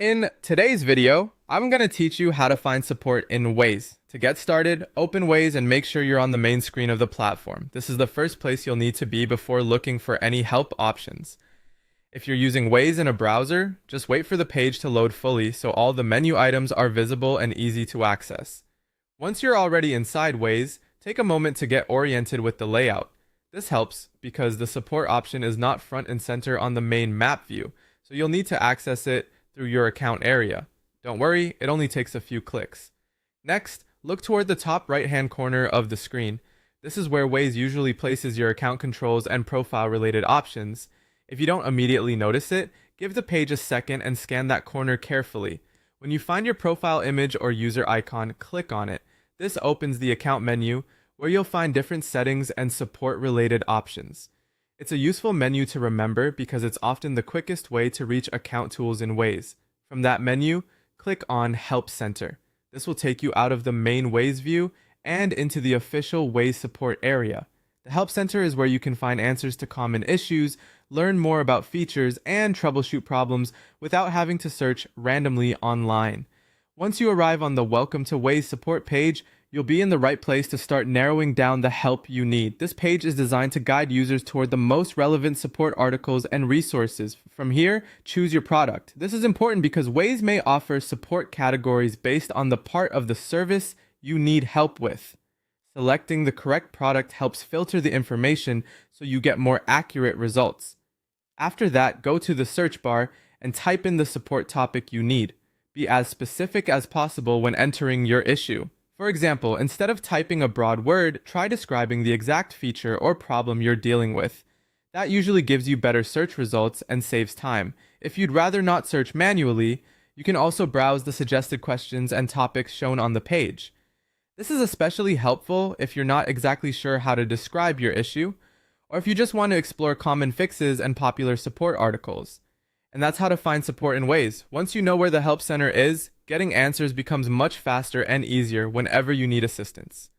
In today's video, I'm going to teach you how to find support in Waze. To get started, open Waze and make sure you're on the main screen of the platform. This is the first place you'll need to be before looking for any help options. If you're using Waze in a browser, just wait for the page to load fully so all the menu items are visible and easy to access. Once you're already inside Waze, take a moment to get oriented with the layout. This helps because the support option is not front and center on the main map view, so you'll need to access it through your account area. Don't worry, it only takes a few clicks. Next, look toward the top right-hand corner of the screen. This is where Waze usually places your account controls and profile-related options. If you don't immediately notice it, give the page a second and scan that corner carefully. When you find your profile image or user icon, click on it. This opens the account menu, where you'll find different settings and support-related options. It's a useful menu to remember because it's often the quickest way to reach account tools in Waze. From that menu, click on Help Center. This will take you out of the main Waze view and into the official Waze support area. The Help Center is where you can find answers to common issues, learn more about features, and troubleshoot problems without having to search randomly online. Once you arrive on the Welcome to Waze support page, you'll be in the right place to start narrowing down the help you need. This page is designed to guide users toward the most relevant support articles and resources. From here, choose your product. This is important because Waze may offer support categories based on the part of the service you need help with. Selecting the correct product helps filter the information so you get more accurate results. After that, go to the search bar and type in the support topic you need. Be as specific as possible when entering your issue. For example, instead of typing a broad word, try describing the exact feature or problem you're dealing with. That usually gives you better search results and saves time. If you'd rather not search manually, you can also browse the suggested questions and topics shown on the page. This is especially helpful if you're not exactly sure how to describe your issue, or if you just want to explore common fixes and popular support articles. And that's how to find support in Waze. Once you know where the help center is, getting answers becomes much faster and easier whenever you need assistance.